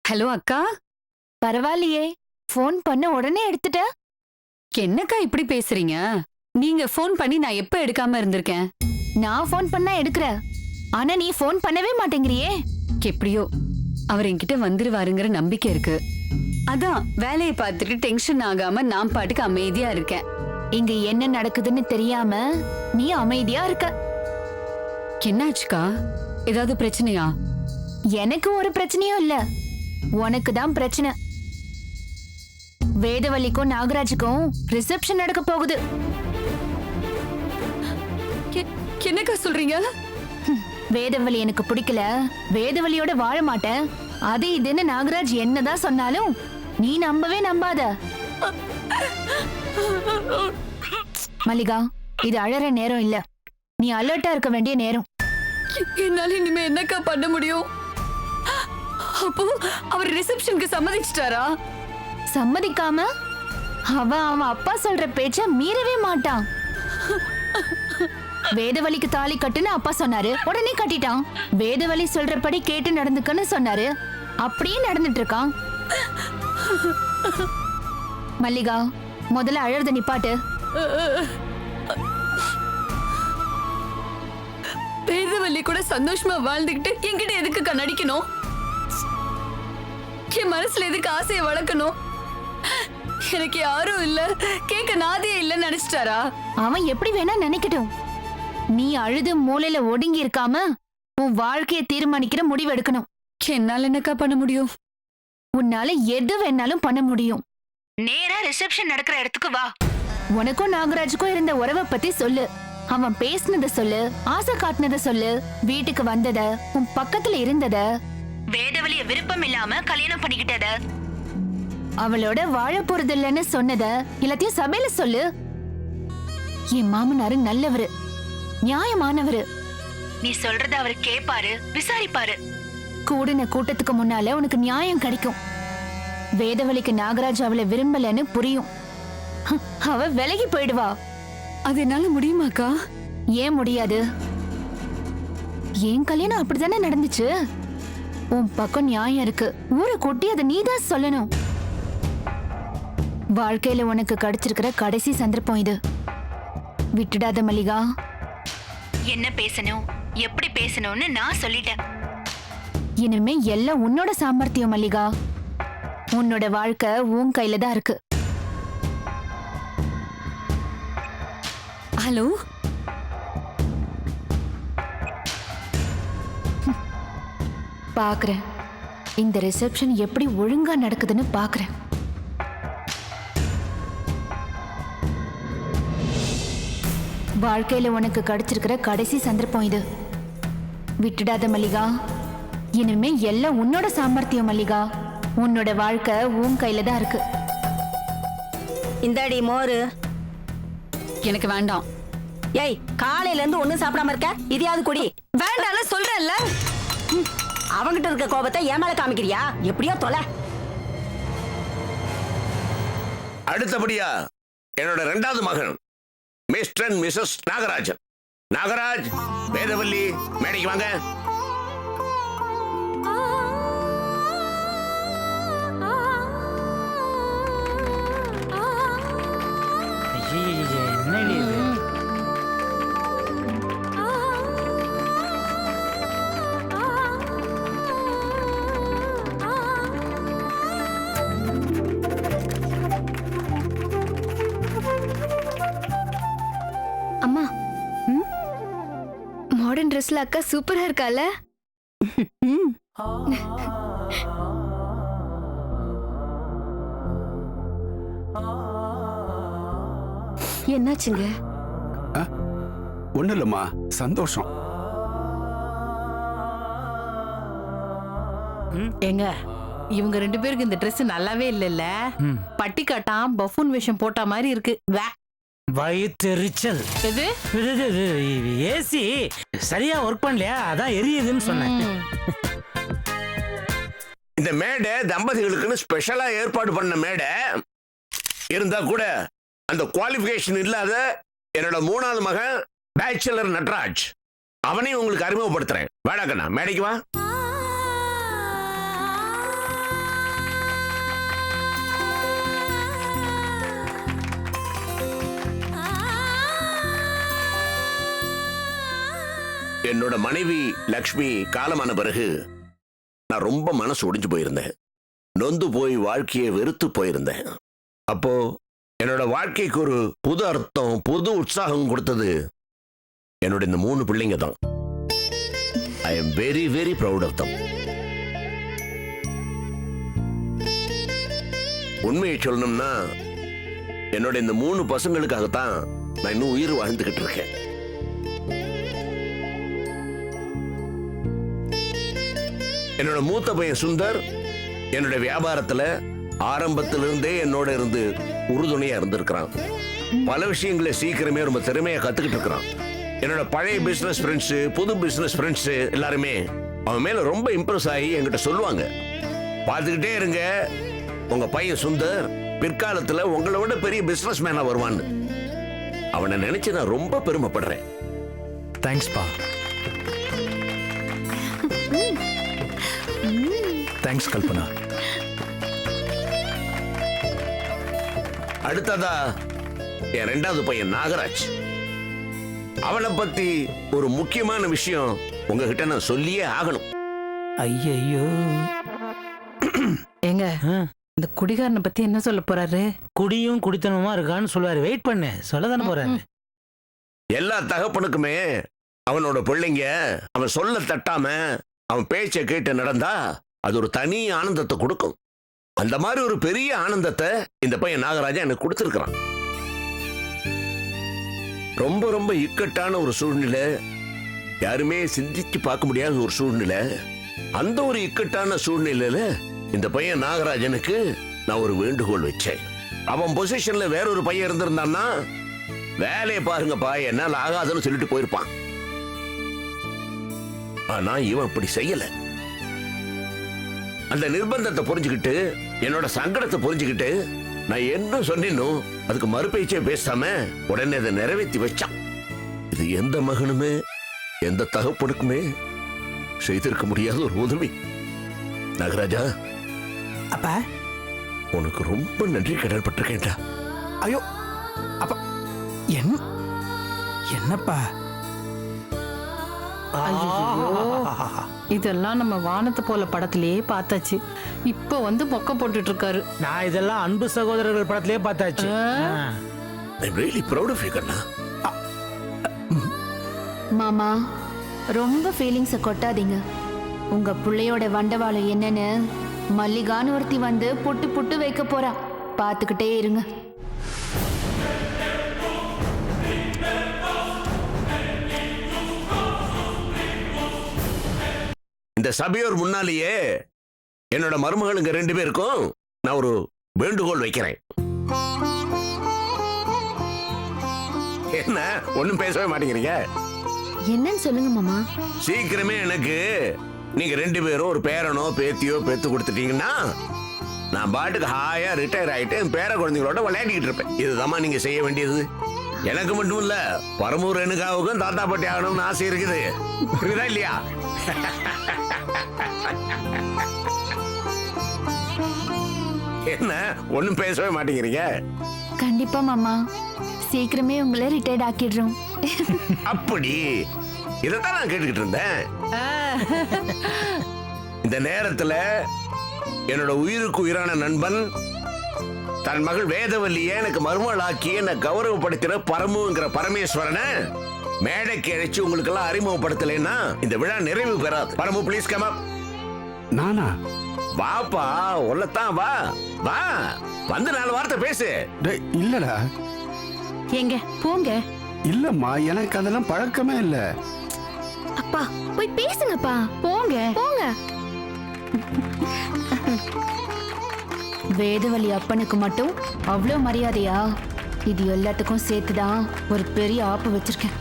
Hello அக்கா. பரவாயில்லையே, phone பண்ண உடனே எடுத்துட்ட. என்னக்கா இப்படி பேசுறீங்க? நீங்க ஃபோன் பண்ணி நான் எப்ப எடுக்காம இருந்திருக்கேன்? நான் ஃபோன் பண்ணா எடுக்கிற, ஆனா நீ ஃபோன் பண்ணவே மாட்டேங்கிறியே. எப்படியோ அவர் என்கிட்ட வந்துருவாருங்கிற நம்பிக்கை இருக்கு. அதான் வேலையை பார்த்துட்டு டென்ஷன் ஆகாம நான் பாட்டுக்கு அமைதியா இருக்கேன். இங்க என்ன நடக்குதுன்னு தெரியாம நீ அமைதியா இருக்க. என்னாச்சுக்கா? ஏதாவது பிரச்சனையா? எனக்கு ஒரு பிரச்சனையும் இல்ல, உனக்கு தான் பிரச்சனை. வேதவல்லிக்கும் நாகராஜுக்கும் ரிசப்ஷன் நடக்க போகுது. என்னக்கா சொல்றீங்க? வேதவல்லி எனக்கு பிடிக்கல, வேதவல்லியோட வாழ மாட்டேன், அது இதுன்னு நாகராஜ் என்னதான் சொன்னாலும் நீ நம்பவே நம்பாத. மல்லிகா, இது அழற நேரம் இல்ல, நீ அலர்ட்டா இருக்க வேண்டிய நேரம். என்னால இனிமே என்னக்கா பண்ண முடியும்? அப்போ அவர் ரிசப்ஷனுக்கு சம்மதிச்சிட்டாரா? சம்மதிக்காம அவன் அப்பா சொல்ற பேச்ச மீறவே மாட்டான். வேதவலிக்கு தாலி கட்டுன்னு அப்பா சொன்னாரு, உடனே கட்டிட்டான். வேதவலி சொல்றபடி கேட்டு நடந்துக்கன்னு சொன்னாரு, அப்படியே நடந்துட்டு இருக்கான். மல்லிகா, முதல்ல அழறத நிப்பாட்டு. வேதவல்லி கூட சந்தோஷமா வாழ்ந்துகிட்டு என்கிட்ட எதுக்கு நடிக்கணும்? என் மனசுல எதுக்கு ஆசையை வளர்க்கணும்? எனக்கு யாரும் இல்ல, கேட்க நாதியே இல்லன்னு நினைச்சிட்டாரா? அவன் எப்படி வேணா நினைக்கட்டும், நீ அழுது மூலையில ஒடுங்கி இருக்காம உன் வாழ்க்கைய தீர்மானிக்கிற முடிவு எடுக்கணும். என்னால என்னக்கா பண்ண முடியும்? உன்னால எது வேணாலும் பண்ண முடியும். நேரா ரிசப்ஷன் நடக்கிற இடத்துக்கு வா. உனக்கும் நாகராஜுக்கும் இருந்த உறவை பத்தி சொல்லு. அவன் பேசினத சொல்லு, ஆசை காட்டினத சொல்லு, வீட்டுக்கு வந்தத, உன் பக்கத்துல இருந்தத, வேதவலிய விருப்பம் இல்லாம கல்யாணம் பண்ணிக்கிட்டத, அவளோட வாழ போறது இல்லைன்னு சொன்னத எல்லாத்தையும் சபையில சொல்லு. என் மாமனாரு நல்லவரு, நியாயமானவரு, நீ சொல்றத அவரு கேப்பாரு, விசாரிப்பாரு. கூடின கூட்டத்துக்கு முன்னால உனக்கு நியாயம் கிடைக்கும். வேதவலிக்கு நாகராஜ் அவளை விரும்பலன்னு புரியும், அவ விலகி போயிடுவா. அது என்னால முடியுமாக்கா? ஏன் முடியாது? என் கல்யாணம் அப்படித்தானே நடந்துச்சு. உன் பக்கம் நியாயம் இருக்கு, ஊரை கொட்டி அதை நீதான் சொல்லணும். வாழ்க்கையில உனக்கு கிடைச்சிருக்கிற கடைசி சந்தர்ப்பம் இது, விட்டுடாத மல்லிகா. என்ன பேசணும், எப்படி பேசணும்னு நான் சொல்லிட்டேன். இனிமே எல்லாம் உன்னோட சாமர்த்தியம் மல்லிகா. உன்னோட வாழ்க்கை உன் கையில தான் இருக்கு. ஹலோ, பாக்குறேன் இந்த ரிசப்ஷன் எப்படி ஒழுங்கா நடக்குதுன்னு பாக்குறேன். வாழ்க்கையில உனக்கு கிடைச்சிருக்கிற கடைசி சந்தர்ப்பம் இது, விட்டுடாத மல்லிகா. இனிமே எல்லாம் உன்னோட சாமர்த்தியம் மல்லிகா. உன்னோட வாழ்க்கை உன் கையில தான் இருக்கு. இந்தாடி மோரு. எனக்கு வேண்டாம். ஏய், காலையில இருந்து ஒண்ணும் சாப்பிடாம இருக்க, இதையாவது குடி. வேண்டாம்னு சொல்றேன்ல. அவங்கிட்ட இருக்க கோபத்தை ஏன் மேல காமிக்கிறியா? எப்படியோ தொலை. அடுத்தபடியா என்னோட 2வது மகன் mister and missus Nagarajan. Nagaraj, Vedavalli மேடைக்கு வாங்க. அம்மா, மாடர்ன் ட்ரெஸ்ல அக்கா சூப்பரா இருக்கால. என்னாச்சுங்க? ஒண்ணு இல்லம்மா, சந்தோஷம். ஏங்க, இவங்க 2 பேருக்கு இந்த Dress நல்லாவே இல்லல்ல. பட்டிக்காட்டான் பஃபூன் வேஷம் போட்ட மாதிரி இருக்கு. வயிற்றெரிச்சல். எது? ஏசி சரியா ஒர்க் பண்ணலையா, அதான் எரியுதுன்னு சொன்னேன். இந்த மேடை தம்பதிகளுக்குன்னு ஸ்பெஷலா ஏற்பாடு பண்ண மேடை இருந்தா கூட அந்த குவாலிஃபிகேஷன் இல்லாத என்னோட 3வது மகன் பேச்சுலர் நட்ராஜ், அவனையும் உங்களுக்கு அறிமுகப்படுத்துறேன். வேடாக்கண்ணா, மேடைக்கு வா. என்னோட மனைவி லக்ஷ்மி காலமான பிறகு நான் ரொம்ப மனசு ஒடிஞ்சு போயிருந்தேன். நொந்து போய் வாழ்க்கையை வெறுத்து போயிருந்தேன். அப்போ என்னோட வாழ்க்கைக்கு ஒரு புது அர்த்தம், புது உற்சாகம் கொடுத்தது என்னோட இந்த 3 பிள்ளைங்க தான். I am very very proud of them. உண்மையை சொல்லணும்னா என்னோட இந்த 3 பசங்களுக்காகத்தான் நான் இன்னும் உயிர் வாழ்ந்துகிட்டு இருக்கேன். என்னோட மூத்த பையன் சுந்தர் என்னோட வியாபாரத்துல ஆரம்பத்திலிருந்தே என்னோட இருந்து உறுதுணையா இருந்திருக்கிறான். பல விஷயங்களை சீக்கிரமே ரொம்ப திறமையா கத்துக்கிட்டு இருக்கிறான். என்னோட பழைய பிசினஸ் ஃப்ரெண்ட்ஸ், புது பிசினஸ் ஃப்ரெண்ட்ஸ் எல்லாருமே அவன் மேல ரொம்ப இம்ப்ரெஸ் ஆகி என்கிட்ட சொல்லுவாங்க, பார்த்துக்கிட்டே இருங்க, உங்க பையன் சுந்தர் பிற்காலத்துல உங்களை விட பெரிய பிசினஸ் மேனா வருவான்னு. அவனை நினைச்சு நான் ரொம்ப பெருமைப்படுறேன். தேங்க்ஸ்பா. தேங்க்ஸ் கல்பனா. அடுத்ததா என் 2வது பையன் நாகராஜ். அவனை பத்தி ஒரு முக்கியமான விஷயம் உங்ககிட்ட நான் சொல்லியே ஆகணும். ஐயோ, ஏங்க இந்த குடிகாரனை பத்தி என்ன சொல்ல போறாரு? குடியும் குடித்தனமா இருக்கான்னு சொல்லுவாரு. வெயிட் பண்ணு, சொல்லதானே போறாரு. எல்லா தகப்பனுக்குமே அவனோட பிள்ளைங்க அவன் சொல்ல தட்டாம அவன் பேச்சை கேட்டு நடந்தா அது ஒரு தனி ஆனந்தத்தை கொடுக்கும். அந்த மாதிரி ஒரு பெரிய ஆனந்தத்தை இந்த பையன் நாகராஜா எனக்கு கொடுத்திருக்கிறான். ரொம்ப ரொம்ப இக்கட்டான ஒரு சூழ்நிலை, யாருமே சிந்திச்சு பார்க்க முடியாத ஒரு சூழ்நிலை. அந்த ஒரு இக்கட்டான சூழ்நிலையில இந்த பையன் நாகராஜனுக்கு நான் ஒரு வேண்டுகோள் வச்சேன். அவன் பொசிஷன்ல வேற ஒரு பையன் இருந்திருந்தான்னா வேலையை பாருங்கப்பா என்னால ஆகாதுன்னு சொல்லிட்டு போயிருப்பான். ஆனா இவன் அப்படி செய்யல. அந்த நிர்பந்தத்தை புரிஞ்சுக்கிட்டு, என்னோட சங்கடத்தை புரிஞ்சுக்கிட்டு, நான் என்ன சொன்னேனோ அதுக்கு மறுபேச்சே பேசாம உடனே அதை நிறைவேற்றி வச்சான். இது எந்த மகனுமே எந்த தகப்பனுக்குமே செய்திருக்க முடியாத ஒரு உதவி. நாகராஜா, அப்பா உனக்கு ரொம்ப நன்றி கடன்பட்டிருக்கேன்டா. ஐயோ அப்பா, என்னப்பா? இதெல்லாம் நம்ம வானத்தை போல படத்திலேயே பார்த்தாச்சு. இப்போ வந்து மொக்க போட்டுட்டு இருக்காரு. நான் இதெல்லாம் அன்பு சகோதரர்கள் படத்திலேயே பார்த்தாச்சு. I'm really proud of you, கண்ணா. மாமா, ரொம்ப ஃபீலிங்ஸை கொட்டாதீங்க. உங்க பிள்ளையோட வண்டவாளம் என்னன்னு மல்லிகான்னு ஒருத்தி வந்து புட்டு புட்டு வைக்க போறா. பார்த்துக்கிட்டே இருங்க. இந்த சபையோர் முன்னாலேயே என்னோட மருமகளுங்க 2 பேருக்கும் நான் ஒரு வேண்டுகோள் வைக்கிறேன். என்ன ஒண்ணும் பேசவே மாட்டேங்கிறீங்க? என்னன்னு சொல்லுங்க மாமா. சீக்கிரமே எனக்கு நீங்க 2 பேரும் ஒரு பேரனோ பேத்தியோ பெத்து கொடுத்துட்டீங்கன்னா நான் பாட்டுக்கு ஹாயா ரிட்டையர் ஆயிட்டு என் பேர குழந்தைங்களோட விளையாடிக்கிட்டு இருப்பேன். இதுதான் நீங்க செய்ய வேண்டியது. எனக்கு மட்டும் இல்ல, பரமூர் ரெணுகாவுக்கும் தாத்தா பாட்டி ஆகணும்னு ஆசை இருக்குது. புரியுதா இல்லையா? என்ன ஒண்ணும் பேசவே மாட்டேங்கிறீங்க? கண்டிப்பா மாமா, சீக்கிரமே உங்களை ரிட்டையர்ட் ஆக்கிடுறோம். அப்படி இதைத்தான் நான் கேட்டுக்கிட்டு இருந்தேன். இந்த நேரத்துல என்னோட உயிருக்கு உயிரான நண்பன் தன் மகள் வேதவல்லியை எனக்கு மருமகள் ஆக்கி என்னை கௌரவப்படுத்தின பரமுங்கிற பரமேஸ்வரனை மேடைக்கு அழைச்சு உங்களுக்கு எல்லாம் அறிமுகப்படுத்தலைன்னா இந்த விழா நிறைவு பெறாது. Paramu, please come up. நானா? வாப்பா, உள்ளத்தான் வா வா, வந்து 4 வார்த்தை பேசு. டேய், இல்லடா. எங்க போங்க. இல்லம்மா, எனக்கு அதெல்லாம் பழக்கமே இல்ல. அப்பா போய் பேசுங்கப்பா. போங்க போங்க. வேதவழி அப்பனுக்கு மட்டும் அவ்வளோ மரியாதையா? இது எல்லாத்துக்கும் சேர்த்துதான் ஒரு பெரிய ஆப்பு வச்சிருக்கேன்.